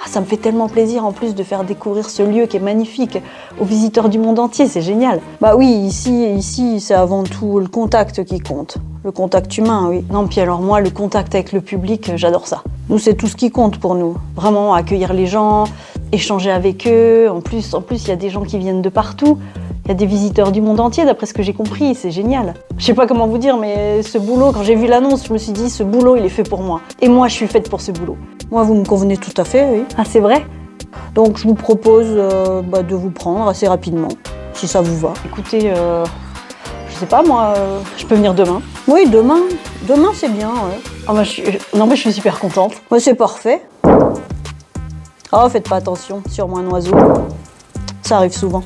Ah, ça me fait tellement plaisir en plus de faire découvrir ce lieu qui est magnifique aux visiteurs du monde entier, c'est génial. Bah oui, ici c'est avant tout le contact qui compte. Le contact humain, oui. Non, puis alors moi, le contact avec le public, j'adore ça. Nous, c'est tout ce qui compte pour nous. Vraiment, accueillir les gens, échanger avec eux. En plus, il y a des gens qui viennent de partout. Il y a des visiteurs du monde entier, d'après ce que j'ai compris, c'est génial. Je sais pas comment vous dire, mais ce boulot, quand j'ai vu l'annonce, je me suis dit, ce boulot, il est fait pour moi. Et moi, je suis faite pour ce boulot. Moi, vous me convenez tout à fait, oui. Ah, c'est vrai? Donc, je vous propose de vous prendre assez rapidement, si ça vous va. Écoutez, je sais pas, moi, je peux venir demain? Oui, demain. Demain, c'est bien, ouais. Ah, bah, je suis super contente. Ouais, c'est parfait. Oh, faites pas attention, sûrement un oiseau. Ça arrive souvent.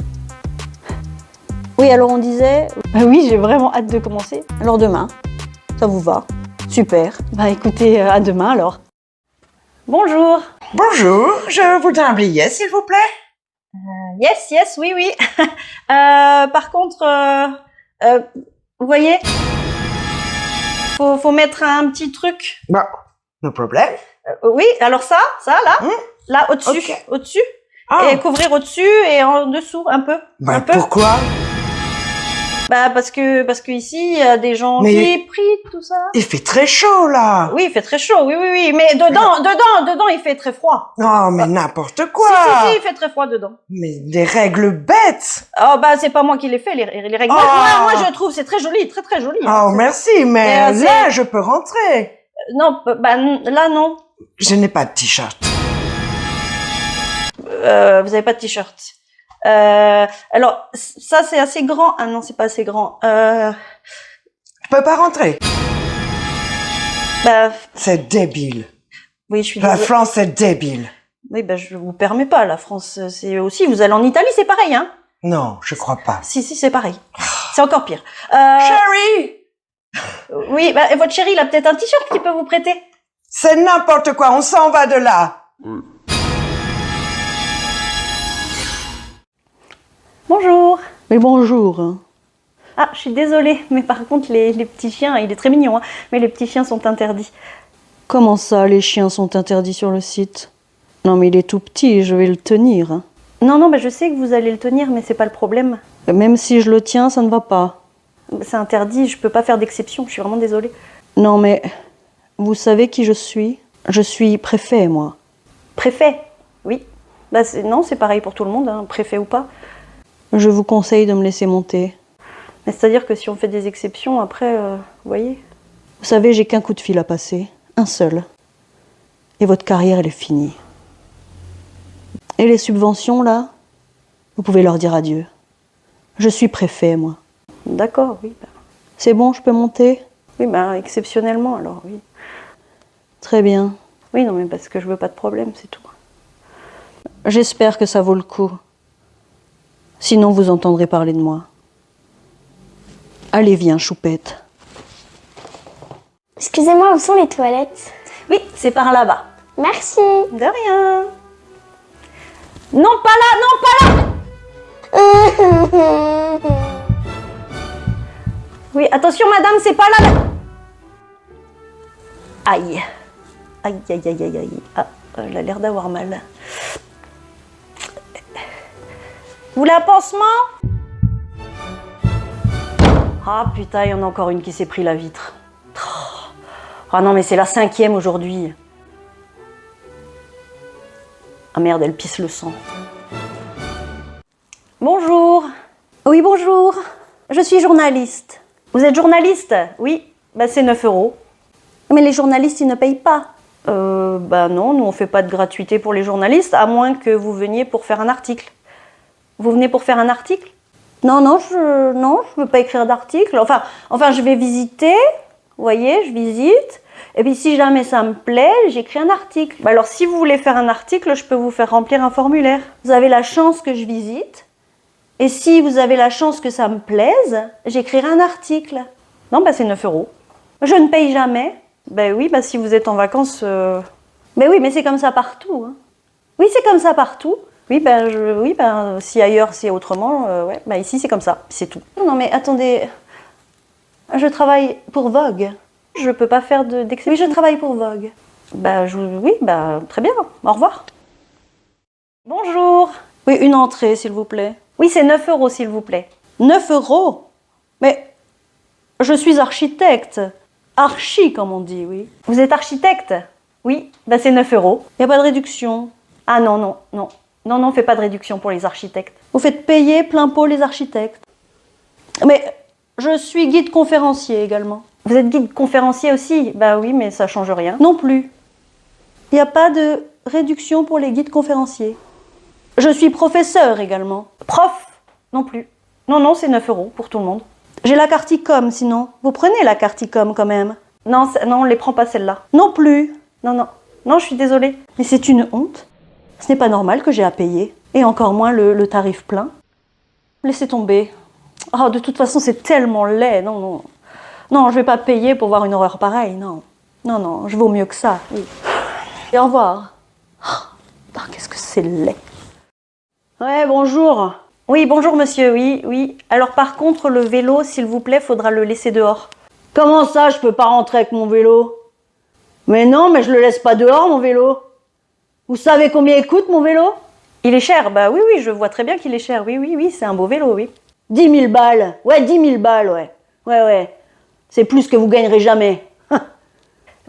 Oui, alors on disait... oui, j'ai vraiment hâte de commencer. Alors demain, ça vous va? Super. Bah écoutez, à demain alors. Bonjour. Bonjour, je voudrais un billet, s'il vous plaît. Yes, oui. Par contre, vous voyez, faut mettre un petit truc. Bon, no problème. Oui, alors ça, là, là au-dessus, Ok. au-dessus, Ah, et couvrir au-dessus et en dessous un peu. bah pourquoi? Bah parce que ici il y a des gens Mais- qui prient tout ça. Il fait très chaud, là. Oui, il fait très chaud, oui, mais dedans il fait très froid. Non, mais n'importe quoi. Si, il fait très froid dedans. Mais des règles bêtes. Oh bah c'est pas moi qui les fais, les règles. Ah. Moi je trouve c'est très joli, très joli. Oh, merci, mais Mais, là, je peux rentrer. Non, bah là non. Je n'ai pas de t-shirt. Vous avez pas de t-shirt. Alors ça c'est assez grand. Ah non, c'est pas assez grand. Je peux pas rentrer. Bah C'est débile. oui, je suis La désolée. France est débile. Oui, bah je vous permets pas. La France, c'est aussi. Vous allez en Italie, c'est pareil, hein. Non, je crois pas. Si, c'est pareil. C'est encore pire. Chérie, Oui, bah, et votre chéri, il a peut-être un t-shirt qu'il peut vous prêter. c'est n'importe quoi, on s'en va de là. Bonjour. Mais bonjour. Ah, je suis désolée, mais par contre, les petits chiens, il est très mignon, hein, mais les petits chiens sont interdits. Comment ça, les chiens sont interdits sur le site? Non, mais il est tout petit, je vais le tenir. Hein. Non, bah, je sais que vous allez le tenir, mais c'est pas le problème. Même si je le tiens, ça ne va pas. C'est interdit, je peux pas faire d'exception, je suis vraiment désolée. Non, mais vous savez qui je suis? Je suis préfet, moi. Préfet? Oui. Bah, non, c'est pareil pour tout le monde, hein, préfet ou pas. Je vous conseille de me laisser monter. Mais c'est-à-dire que si on fait des exceptions, après, vous voyez. Vous savez, j'ai qu'un coup de fil à passer. Un seul. Et votre carrière, elle est finie. Et les subventions, là, vous pouvez leur dire adieu. Je suis préfet, moi. D'accord, oui. Bah. C'est bon, je peux monter? Oui, bah, exceptionnellement, alors, oui. Très bien. Oui, non, mais parce que je veux pas de problème, c'est tout. J'espère que ça vaut le coup. Sinon, vous entendrez parler de moi. Allez, viens, choupette. Excusez-moi, où sont les toilettes? Oui, c'est par là-bas. Merci. De rien. Non, pas là, non, pas là. Oui, attention, madame, c'est pas là. Aïe. Aïe. Ah, elle a l'air d'avoir mal. Vous voulez un pansement? Ah putain, il y en a encore une qui s'est pris la vitre. Ah non, mais c'est la 5e aujourd'hui. Ah merde, elle pisse le sang. Bonjour. Oui, bonjour. Je suis journaliste. Vous êtes journaliste? Oui. Bah c'est 9 €. Mais les journalistes, ils ne payent pas. Bah non, nous on fait pas de gratuité pour les journalistes, à moins que vous veniez pour faire un article. Vous venez pour faire un article? Non, je veux pas écrire d'article. Enfin, je vais visiter. Vous voyez, je visite. Et puis si jamais ça me plaît, j'écris un article. Bah alors si vous voulez faire un article, je peux vous faire remplir un formulaire. Vous avez la chance que je visite. Et si vous avez la chance que ça me plaise, j'écrirai un article. Non, bah c'est 9 €. Je ne paye jamais. Ben oui, bah si vous êtes en vacances... Ben oui, mais c'est comme ça partout. Hein. Oui, c'est comme ça partout. Oui, si ailleurs c'est autrement, ouais, bah ici c'est comme ça, c'est tout. Non mais attendez, je travaille pour Vogue. Je peux pas faire d'exception. Oui, je travaille pour Vogue. Oui, très bien, au revoir. Bonjour. Oui, une entrée, s'il vous plaît. Oui, c'est 9 €, s'il vous plaît. 9 €? Mais je suis architecte. Archi, comme on dit, oui. Vous êtes architecte? Oui, bah c'est 9 €. Il n'y a pas de réduction. Ah non, non, non. Non, non, on fait pas de réduction pour les architectes. Vous faites payer plein pot les architectes. Mais je suis guide conférencier également. Vous êtes guide conférencier aussi? Bah oui, mais ça change rien. Non plus. Il n'y a pas de réduction pour les guides conférenciers. Je suis professeur également. Prof? Non plus. Non, non, c'est 9 € pour tout le monde. J'ai la Carticom sinon. Vous prenez la Carticom quand même? Non, non, on ne les prend pas celle-là. Non plus. Non, non. Non, je suis désolée. Mais c'est une honte. Ce n'est pas normal que j'ai à payer. Et encore moins le tarif plein. Laissez tomber. Oh, de toute façon, c'est tellement laid. Non, non. Non, je vais pas payer pour voir une horreur pareille. Non. Non, non, je vaux mieux que ça. Oui. Et au revoir. Oh, qu'est-ce que c'est laid. Ouais, bonjour. Oui, bonjour monsieur, oui, oui. Alors par contre, le vélo, s'il vous plaît, faudra le laisser dehors. Comment ça, je peux pas rentrer avec mon vélo? Mais non, mais je le laisse pas dehors, mon vélo. Vous savez combien il coûte, mon vélo? Il est cher, bah oui, oui, je vois très bien qu'il est cher. Oui, oui, oui, c'est un beau vélo, oui. 10 000 balles. Ouais, 10 000 balles, ouais. Ouais, ouais. C'est plus que vous gagnerez jamais.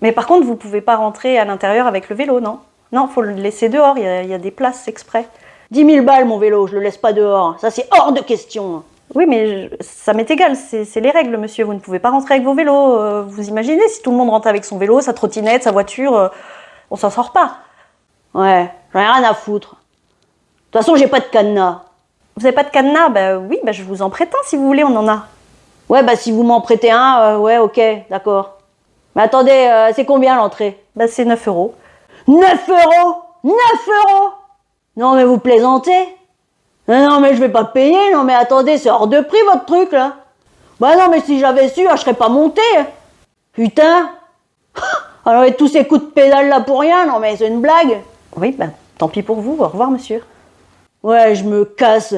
Mais par contre, vous pouvez pas rentrer à l'intérieur avec le vélo, non? Non, faut le laisser dehors, il y a des places exprès. 10 000 balles, mon vélo, je le laisse pas dehors. Ça, c'est hors de question. Oui, mais ça m'est égal, c'est les règles, monsieur. Vous ne pouvez pas rentrer avec vos vélos. Vous imaginez, si tout le monde rentre avec son vélo, sa trottinette, sa voiture, on s'en sort pas. Ouais, j'en ai rien à foutre. De toute façon, j'ai pas de cadenas. Vous avez pas de cadenas? Bah oui, bah je vous en prête un si vous voulez, on en a. Ouais, bah si vous m'en prêtez un, ouais, ok, d'accord. Mais attendez, c'est combien l'entrée? Bah c'est 9 €. 9 €? 9 €? Non mais vous plaisantez? Non mais je vais pas payer, non mais attendez, c'est hors de prix votre truc là. Bah non mais si j'avais su, je serais pas monté. Putain. Alors et tous ces coups de pédale là pour rien, non mais c'est une blague. Oui, bah tant pis pour vous, au revoir monsieur. Ouais, je me casse.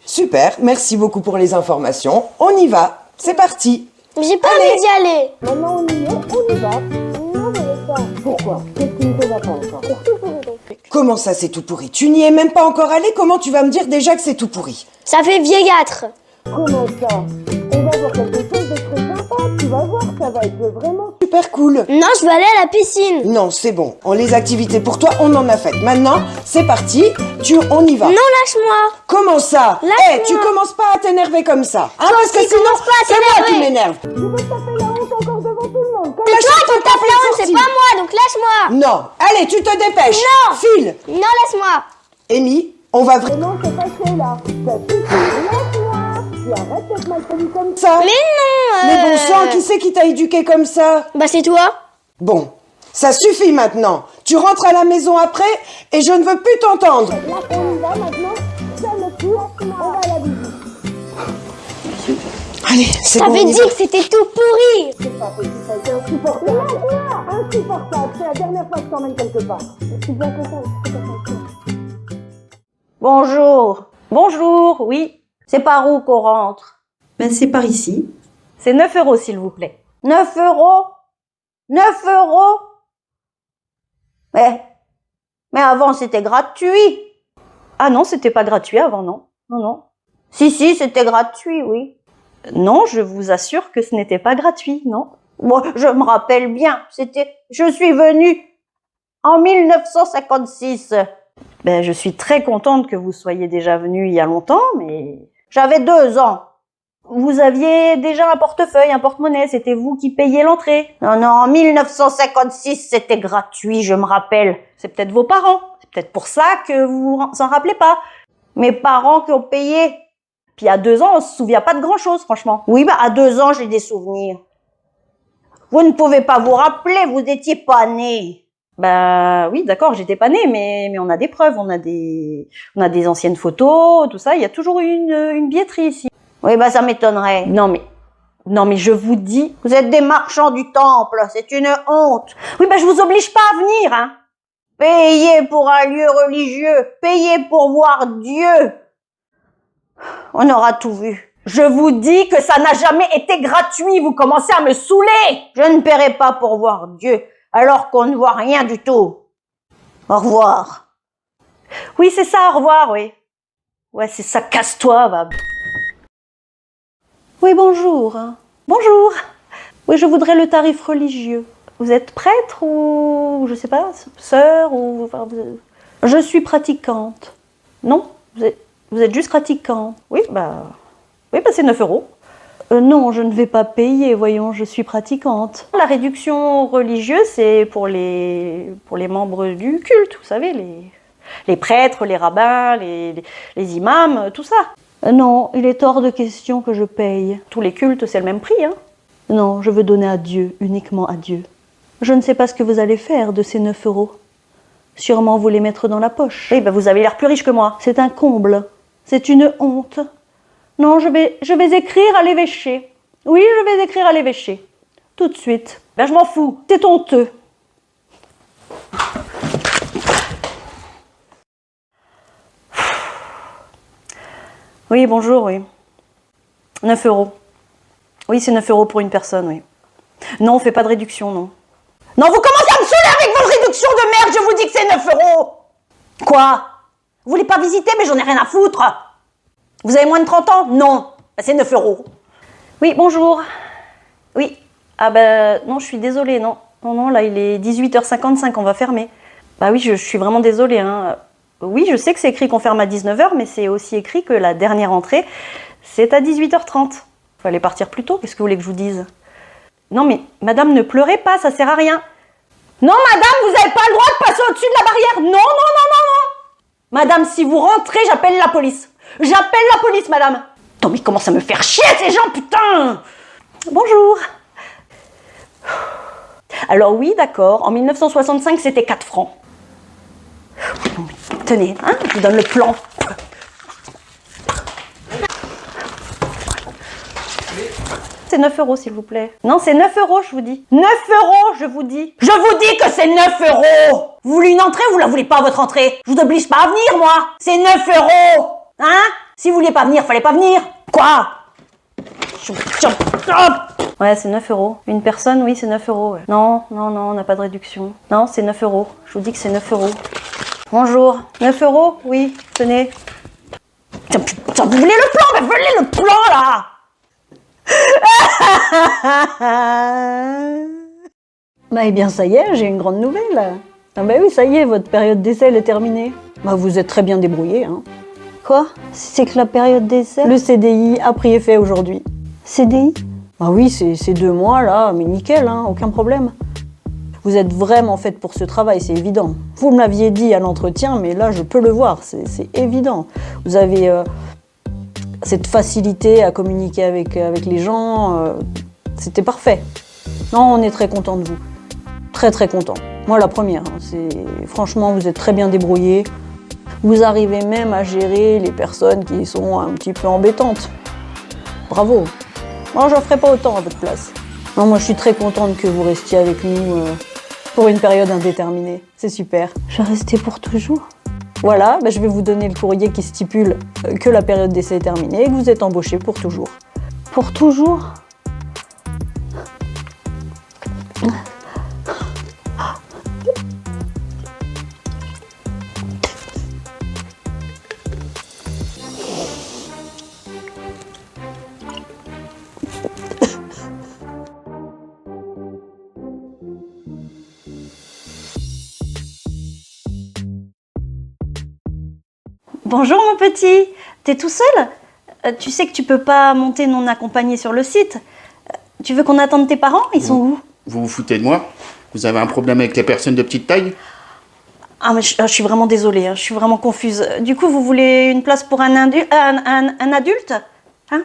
Super, merci beaucoup pour les informations. On y va, c'est parti. Mais j'ai pas envie d'y aller. Maintenant on y est, on y va. Non, je veux pas. Pourquoi? Qu'est-ce qui ne te va pas encore? C'est tout pourri donc. Comment ça, c'est tout pourri? Tu n'y es même pas encore allé? Comment tu vas me dire déjà que c'est tout pourri? Ça fait vieillâtre. Comment ça? On va voir quelque chose de très sympa, tu vas voir, ça va être vraiment Super cool. Non, je veux aller à la piscine. Non, c'est bon. Les activités pour toi, on en a faites. Maintenant, c'est parti. On y va. Non, lâche-moi. Comment ça? Lâche-moi. Tu commences pas à t'énerver comme ça. Hein, parce que aussi, sinon, commence pas à c'est moi qui t'énerver. m'énerve. Tu veux taper la honte encore devant tout le monde? C'est toi qui tapes la honte, c'est pas moi, donc lâche-moi. Non. Allez, tu te dépêches. Non. File. Non, laisse-moi. Amy, on va vraiment Non, c'est passé là. Ça suffit, lâche-moi. Tu arrêtes d'être malpoli comme ça. ça. Mais non. Mais bon sang, qui c'est qui t'a éduqué comme ça? Bah c'est toi. Bon, ça suffit maintenant. Tu rentres à la maison après et je ne veux plus t'entendre. Là, on y va maintenant. Calme-toi, on va à la visite. Allez, c'est bon. T'avais on y dit va. que c'était tout pourri. C'est pas possible, ça a été insupportable. Lâche-moi. Insupportable, c'est la dernière fois que je t'emmène quelque part. Je suis bien contente, c'est pas ça. Bonjour. Bonjour, oui. C'est par où qu'on rentre? Ben c'est par ici. C'est 9 € s'il vous plaît. 9 €? 9 €? Mais avant c'était gratuit. Ah non, c'était pas gratuit avant, non. Non, non. Si, c'était gratuit, oui. Non, je vous assure que ce n'était pas gratuit, non. Moi, je me rappelle bien, je suis venue en 1956. Ben, je suis très contente que vous soyez déjà venu il y a longtemps, mais j'avais 2 ans. Vous aviez déjà un portefeuille, un porte-monnaie, c'était vous qui payiez l'entrée. Non, non, en 1956, c'était gratuit, je me rappelle. C'est peut-être vos parents, c'est peut-être pour ça que vous vous en rappelez pas. Mes parents qui ont payé. Puis à 2 ans, on se souvient pas de grand-chose, franchement. Oui, bah à 2 ans, j'ai des souvenirs. Vous ne pouvez pas vous rappeler, vous étiez pas nés. Bah oui, d'accord, j'étais pas née, mais on a des preuves, on a des anciennes photos, tout ça. Il y a toujours une billetterie ici. Oui, bah ça m'étonnerait. Non mais je vous dis, vous êtes des marchands du temple, c'est une honte. Oui, bah je vous oblige pas à venir, hein. Payez pour un lieu religieux, payez pour voir Dieu. On aura tout vu. Je vous dis que ça n'a jamais été gratuit, vous commencez à me saouler. Je ne paierai pas pour voir Dieu. alors qu'on ne voit rien du tout. Au revoir. Oui, c'est ça, au revoir, oui. Ouais, c'est ça, casse-toi, va. Oui, bonjour. Bonjour. Oui, je voudrais le tarif religieux. Vous êtes prêtre ou, je sais pas, sœur ou... Enfin, je suis pratiquante. Non, vous êtes juste pratiquante. Oui, bah c'est 9 €. Non, je ne vais pas payer, voyons, je suis pratiquante. La réduction religieuse, c'est pour les membres du culte, vous savez, les prêtres, les rabbins, les imams, tout ça. Non, il est hors de question que je paye. Tous les cultes, c'est le même prix, hein. Non, je veux donner à Dieu, uniquement à Dieu. Je ne sais pas ce que vous allez faire de ces 9 €. Sûrement vous les mettre dans la poche. Oui, vous avez l'air plus riche que moi. C'est un comble. C'est une honte. Non, je vais écrire à l'évêché. Oui, je vais écrire à l'évêché. Tout de suite. Je m'en fous. C'est honteux. Oui, bonjour, oui. 9 €. Oui, c'est 9 € pour une personne, oui. Non, on fait pas de réduction, non. Non, vous commencez à me saouler avec vos réductions de merde, je vous dis que c'est 9 €. Quoi? Vous voulez pas visiter, mais j'en ai rien à foutre. Vous avez moins de 30 ans? Non. C'est 9 €. Oui, bonjour. Oui. Ah non, je suis désolée, non. Non, là, il est 18h55, on va fermer. Oui, je suis vraiment désolée, hein. Oui, je sais que c'est écrit qu'on ferme à 19 h, mais c'est aussi écrit que la dernière entrée, c'est à 18h30. Fallait partir plus tôt, qu'est-ce que vous voulez que je vous dise? Non, mais madame, ne pleurez pas, ça sert à rien. Non, madame, vous n'avez pas le droit de passer au-dessus de la barrière. Non, non, non, non, non. Madame, si vous rentrez, j'appelle la police. J'appelle la police, madame. Non, mais comment ça me faire chier, ces gens, putain. Bonjour. Alors oui, d'accord, en 1965, c'était 4 francs. Non, mais tenez, hein, je vous donne le plan. C'est 9 €, s'il vous plaît. Non, c'est 9 €, je vous dis. 9 €, je vous dis. Je vous dis que c'est 9 €. Vous voulez une entrée ou vous la voulez pas, votre entrée? Je vous oblige pas à venir, moi. C'est 9 €. Hein? Si vous vouliez pas venir, fallait pas venir. Quoi? Ouais, c'est 9 €. Une personne, oui, c'est 9 €. Ouais. Non, non, non, on n'a pas de réduction. Non, c'est 9 €. Je vous dis que c'est 9 €. Bonjour. 9 €? Oui, tenez. Putain, vous voulez le plan? Mais venez le plan, là! Eh bien, ça y est, j'ai une grande nouvelle. Ah oui, ça y est, votre période d'essai, elle est terminée. Vous êtes très bien débrouillé, hein. Quoi? C'est que la période d'essai? Le CDI a pris effet aujourd'hui. CDI? Oui, c'est 2 mois, là, mais nickel, hein, aucun problème. Vous êtes vraiment faite pour ce travail, c'est évident. Vous me l'aviez dit à l'entretien, mais là, je peux le voir, c'est évident. Vous avez cette facilité à communiquer avec les gens, c'était parfait. Non, on est très content de vous. Très, très content. Moi, la première. Franchement, vous êtes très bien débrouillés. Vous arrivez même à gérer les personnes qui sont un petit peu embêtantes. Bravo. Moi, j'en ferai pas autant à votre place. Non, moi, je suis très contente que vous restiez avec nous pour une période indéterminée. C'est super. Je vais rester pour toujours? Voilà, je vais vous donner le courrier qui stipule que la période d'essai est terminée et que vous êtes embauché pour toujours. Pour toujours? Bonjour mon petit, t'es tout seul? Tu sais que tu peux pas monter non accompagné sur le site. Tu veux qu'on attende tes parents? Ils sont où? Vous vous foutez de moi? Vous avez un problème avec les personnes de petite taille? Mais je suis vraiment désolée, hein, je suis vraiment confuse. Du coup, vous voulez une place pour un adulte? Hein?